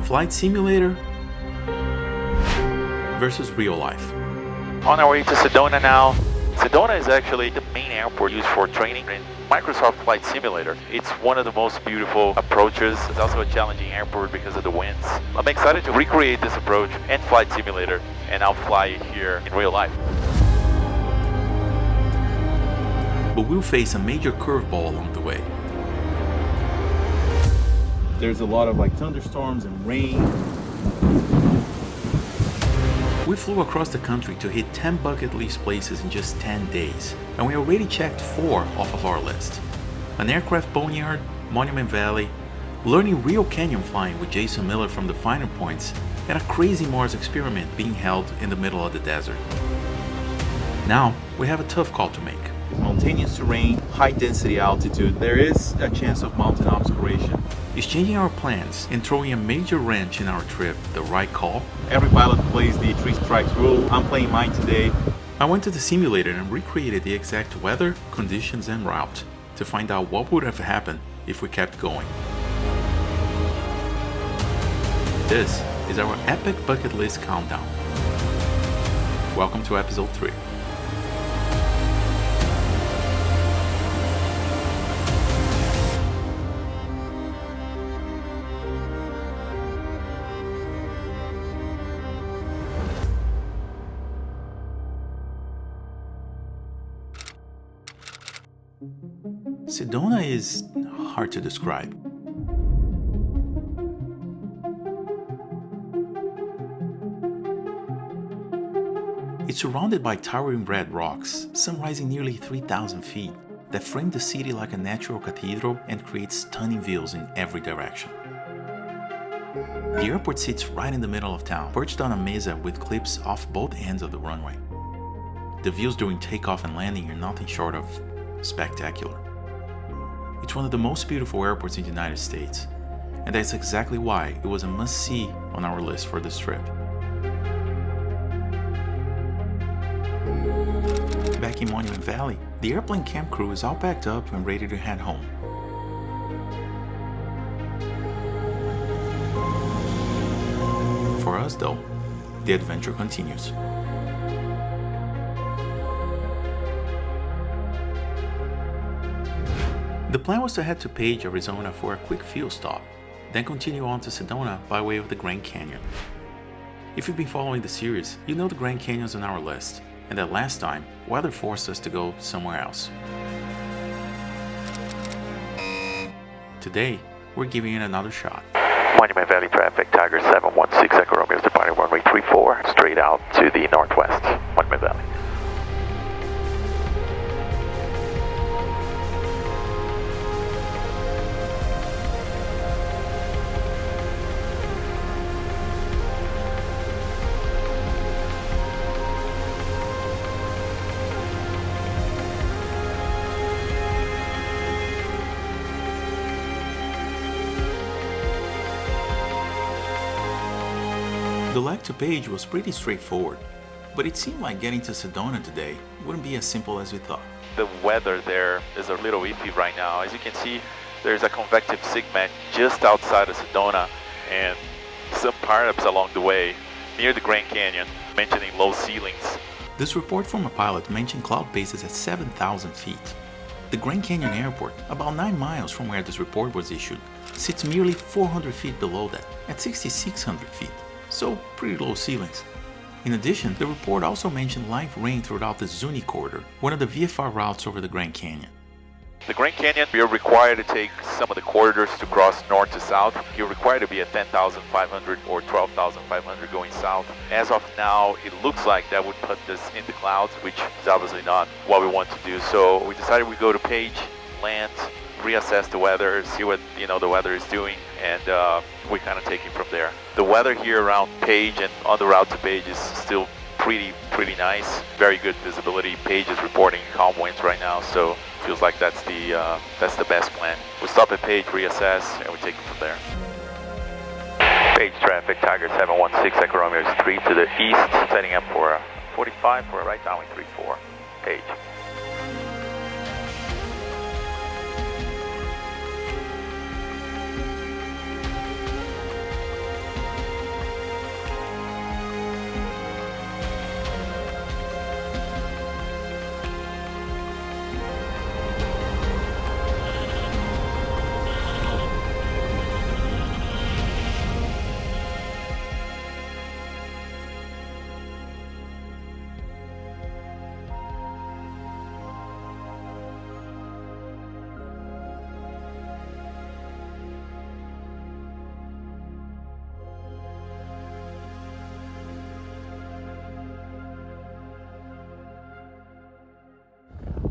Flight simulator versus real life. On our way to Sedona now. Sedona is actually the main airport used for training in Microsoft Flight Simulator. It's one of the most beautiful approaches. It's also a challenging airport because of the winds. I'm excited to recreate this approach and Flight Simulator, and I'll fly it here in real life. But we'll face a major curveball along the way. There's a lot of thunderstorms and rain. We flew across the country to hit 10 bucket list places in just 10 days, and we already checked 4 off of our list. An aircraft boneyard, Monument Valley, learning real canyon flying with Jason Miller from the Finer Points, and a crazy Mars experiment being held in the middle of the desert. Now, we have a tough call to make. Mountainous terrain, high density altitude. There is a chance of mountain obscuration. Is changing our plans and throwing a major wrench in our trip the right call? Every pilot plays the 3 strikes rule. I'm playing mine today. I went to the simulator and recreated the exact weather, conditions, and route to find out what would have happened if we kept going. This is our epic bucket list countdown. Welcome to episode 3. Sedona is hard to describe. It's surrounded by towering red rocks, some rising nearly 3,000 feet, that frame the city like a natural cathedral and create stunning views in every direction. The airport sits right in the middle of town, perched on a mesa with cliffs off both ends of the runway. The views during takeoff and landing are nothing short of spectacular. It's one of the most beautiful airports in the United States, and that's exactly why it was a must-see on our list for this trip. Back in Monument Valley, the airplane camp crew is all packed up and ready to head home. For us though, the adventure continues. The plan was to head to Page, Arizona for a quick fuel stop, then continue on to Sedona by way of the Grand Canyon. If you've been following the series, you know the Grand Canyon's on our list, and that last time, weather forced us to go somewhere else. Today, we're giving it another shot. Monument Valley traffic, Tiger 716 Echo Romeo is departing runway 34, straight out to the northwest, Monument Valley. The leg to Page was pretty straightforward, but it seemed like getting to Sedona today wouldn't be as simple as we thought. The weather there is a little iffy right now. As you can see, there's a convective segment just outside of Sedona and some pileups along the way near the Grand Canyon, mentioning low ceilings. This report from a pilot mentioned cloud bases at 7,000 feet. The Grand Canyon Airport, about 9 miles from where this report was issued, sits merely 400 feet below that, at 6,600 feet. So pretty low ceilings. In addition, the report also mentioned light rain throughout the Zuni corridor, one of the VFR routes over the Grand Canyon. The Grand Canyon, you're required to take some of the corridors to cross north to south. You're required to be at 10,500 or 12,500 going south. As of now, it looks like that would put this in the clouds, which is obviously not what we want to do. So we decided we go to Page, land, reassess the weather, see what the weather is doing, and we kind of take it from there. The weather here around Page and on the route to Page is still pretty nice. Very good visibility. Page is reporting calm winds right now, so feels like that's the best plan. We stop at Page, reassess, and we take it from there. Page traffic, Tiger 716 Echo Romeo is 3 to the east, setting up for 45 for a right downwind 34. Page.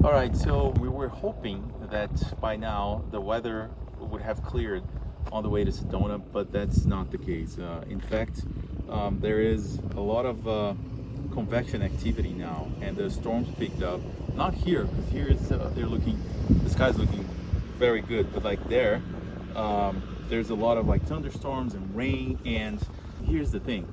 All right, so we were hoping that by now the weather would have cleared on the way to Sedona, but that's not the case. In fact, there is a lot of convection activity now, and the storms picked up. Not here, because here it's the sky's looking very good, but like there's a lot of like thunderstorms and rain. And here's the thing: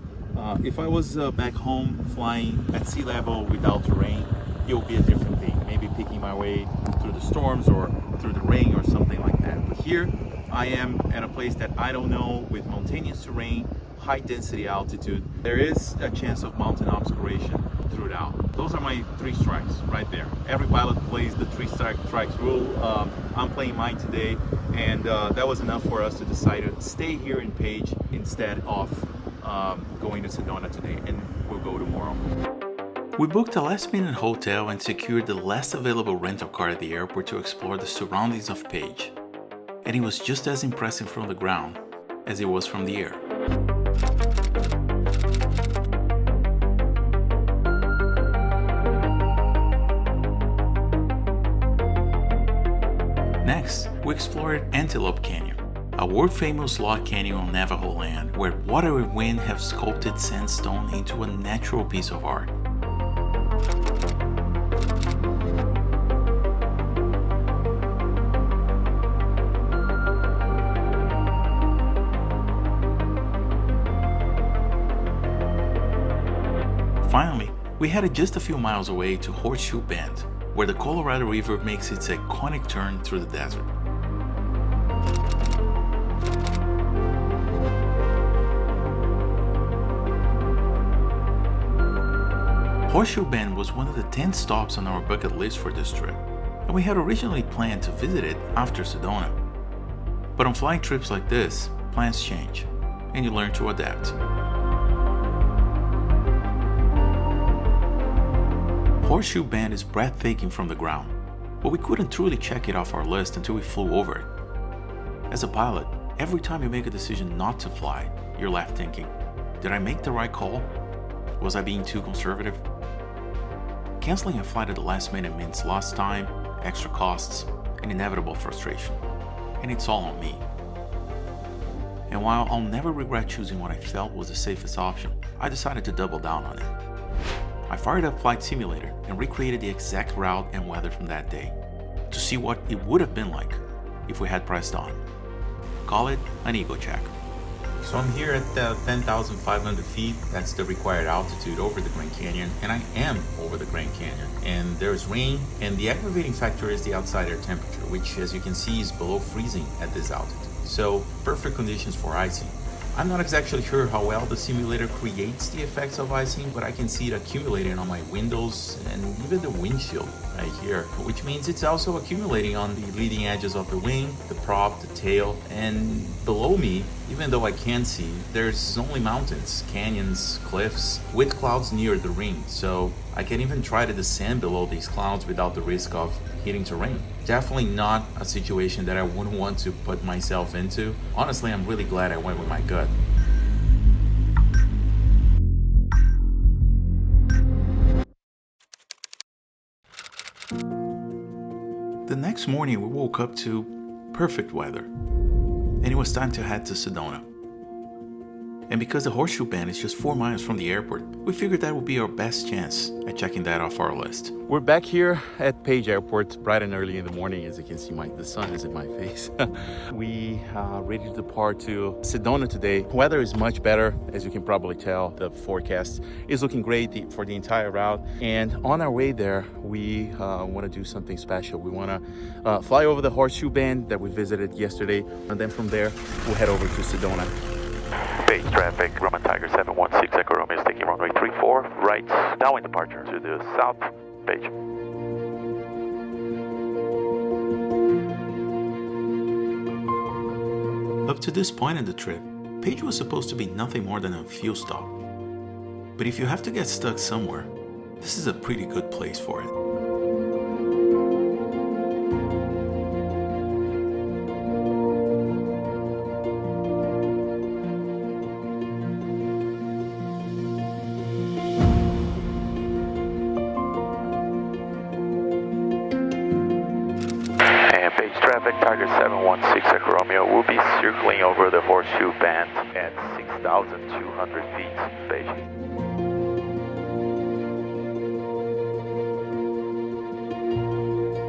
if I was back home flying at sea level without rain, it would be a different thing. Maybe picking my way through the storms or through the rain or something like that. But here I am at a place that I don't know, with mountainous terrain, high density altitude. There is a chance of mountain obscuration throughout. Those are my 3 strikes right there. Every pilot plays the 3 strikes rule. I'm playing mine today, and that was enough for us to decide to stay here in Page instead of going to Sedona today, and we'll go tomorrow. We booked a last-minute hotel and secured the last available rental car at the airport to explore the surroundings of Page. And it was just as impressive from the ground as it was from the air. Next, we explored Antelope Canyon, a world-famous log canyon on Navajo land where water and wind have sculpted sandstone into a natural piece of art. Finally, we headed just a few miles away to Horseshoe Bend, where the Colorado River makes its iconic turn through the desert. Horseshoe Bend was one of the 10 stops on our bucket list for this trip, and we had originally planned to visit it after Sedona. But on flying trips like this, plans change, and you learn to adapt. Horseshoe Bend is breathtaking from the ground, but we couldn't truly check it off our list until we flew over it. As a pilot, every time you make a decision not to fly, you're left thinking, did I make the right call? Was I being too conservative? Canceling a flight at the last minute means lost time, extra costs, and inevitable frustration. And it's all on me. And while I'll never regret choosing what I felt was the safest option, I decided to double down on it. I fired up Flight Simulator and recreated the exact route and weather from that day to see what it would have been like if we had pressed on. Call it an ego check. So I'm here at 10,500 feet. That's the required altitude over the Grand Canyon, and I am over the Grand Canyon. And there's rain, and the aggravating factor is the outside air temperature, which, as you can see, is below freezing at this altitude. So perfect conditions for icing. I'm not exactly sure how well the simulator creates the effects of icing, but I can see it accumulating on my windows and even the windshield right here, which means it's also accumulating on the leading edges of the wing, the prop, the tail, and below me, even though I can't see, there's only mountains, canyons, cliffs, with clouds near the ring, so I can even try to descend below these clouds without the risk of hitting terrain. Definitely not a situation that I wouldn't want to put myself into. Honestly, I'm really glad I went with my gut. The next morning we woke up to perfect weather, and it was time to head to Sedona. And because the Horseshoe Bend is just 4 miles from the airport, we figured that would be our best chance at checking that off our list. We're back here at Page Airport bright and early in the morning. As you can see, the sun is in my face. We are ready to depart to Sedona today. Weather is much better, as you can probably tell. The forecast is looking great for the entire route. And on our way there, we want to do something special. We want to fly over the Horseshoe Bend that we visited yesterday. And then from there, we'll head over to Sedona. Page traffic, Grumman Tiger 716 Echo Romeo is taking runway 34, right, now in departure to the south, Page. Up to this point in the trip, Page was supposed to be nothing more than a fuel stop. But if you have to get stuck somewhere, this is a pretty good place for it. 716 Echo Romeo. We'll be circling over the Horseshoe Bend at 6,200 feet. Beijing.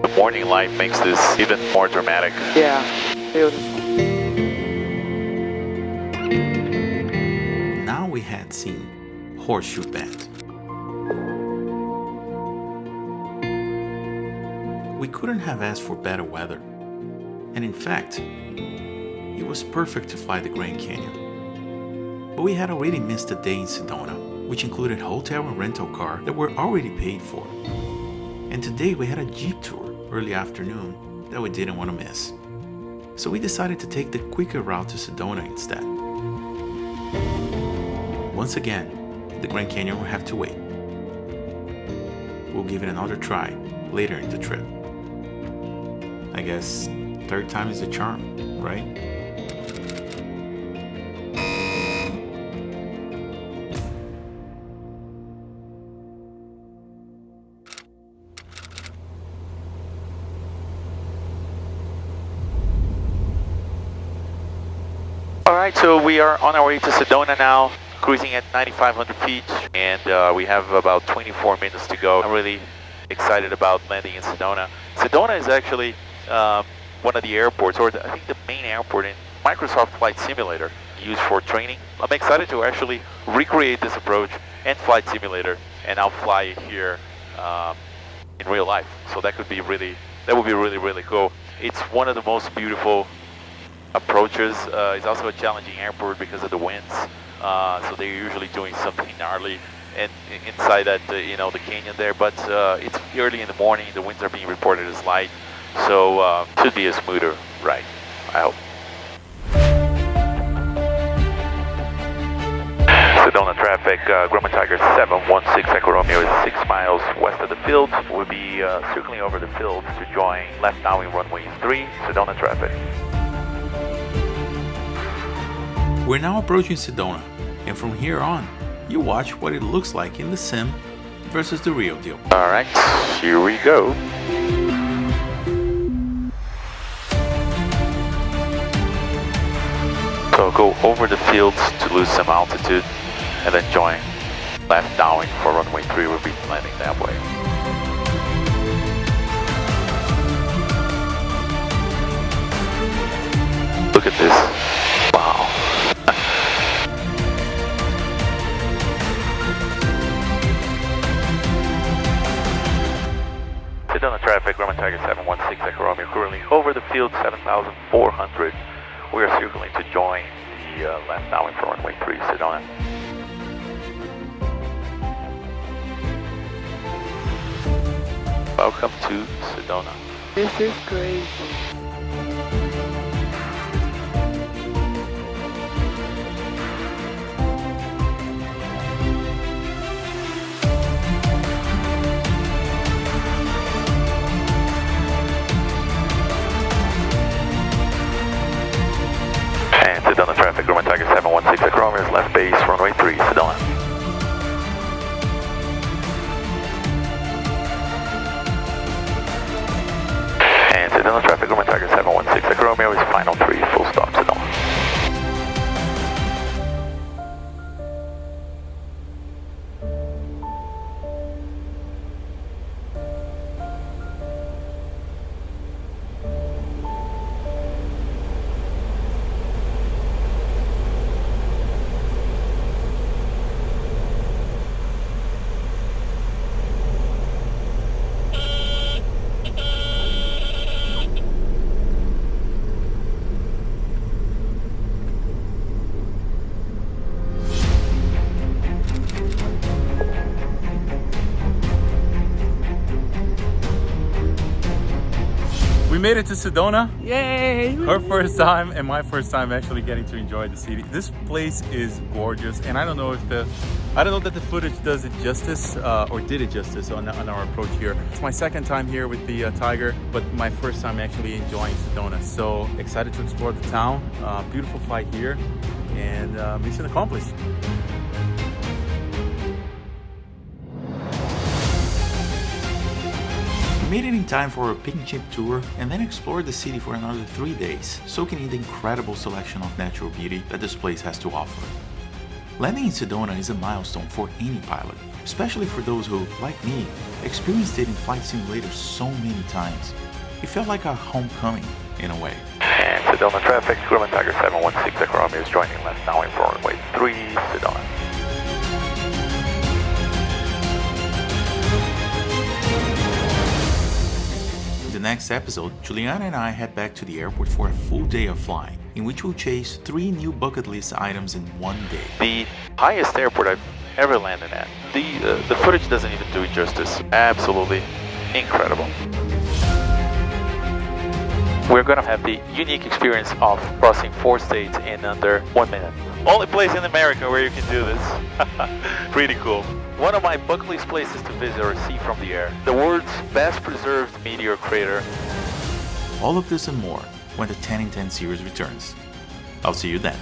The morning light makes this even more dramatic. Yeah, beautiful. Now we had seen Horseshoe Bend. We couldn't have asked for better weather, and in fact, it was perfect to fly the Grand Canyon. But we had already missed a day in Sedona, which included hotel and rental car that were already paid for. And today we had a Jeep tour early afternoon that we didn't want to miss. So we decided to take the quicker route to Sedona instead. Once again, the Grand Canyon will have to wait. We'll give it another try later in the trip. I guess third time is the charm, right? Alright, so we are on our way to Sedona now, cruising at 9,500 feet, and we have about 24 minutes to go. I'm really excited about landing in Sedona. Sedona is actually one of the airports, or I think the main airport in Microsoft Flight Simulator, used for training. I'm excited to actually recreate this approach and Flight Simulator, and I'll fly it here in real life. So that would be really cool. It's one of the most beautiful approaches. It's also a challenging airport because of the winds. So they're usually doing something gnarly and inside that the canyon there. But it's early in the morning. The winds are being reported as light, so should be a smoother ride, I hope. Sedona traffic, Grumman Tiger 716 Echo Romeo is 6 miles west of the field. We'll be circling over the field to join left now in runway 3, Sedona traffic. We're now approaching Sedona, and from here on, you watch what it looks like in the sim versus the real deal. Alright, here we go. So go over the fields to lose some altitude, and then join left down for runway 3. We'll be landing that way. Look at this. Wow. Sedona traffic, Grumman Tiger 716 Echo Romeo, currently over the field 7,400. We are circling to join the left now for runway 3, Sedona. Welcome to Sedona. This is crazy. And Sedona traffic, Grumman Tiger 716 Echo Romeo is left base, runway 3, Sedona. And Sedona traffic, Grumman Tiger 716 Echo Romeo is final 3, full stop, Sedona. We made it to Sedona. Yay! Her first time and my first time actually getting to enjoy the city. This place is gorgeous, and I don't know that the footage does it justice or did it justice on our approach here. It's my second time here with the Tiger, but my first time actually enjoying Sedona. So excited to explore the town. Beautiful flight here, and mission accomplished. made it in time for a picnic chip tour and then explored the city for another 3 days, soaking in the incredible selection of natural beauty that this place has to offer. Landing in Sedona is a milestone for any pilot, especially for those who, like me, experienced it in flight simulators so many times. It felt like a homecoming, in a way. And Sedona traffic, Grumman Tiger 716 acrometer is joining left now in for runway 3, Sedona. In the next episode, Juliana and I head back to the airport for a full day of flying, in which we'll chase 3 new bucket list items in one day. The highest airport I've ever landed at. The footage doesn't even do it justice. Absolutely incredible. We're gonna have the unique experience of crossing 4 states in under 1 minute. Only place in America where you can do this. Pretty cool. One of my bucket list places to visit or see from the air. The world's best preserved meteor crater. All of this and more when the 10 in 10 series returns. I'll see you then.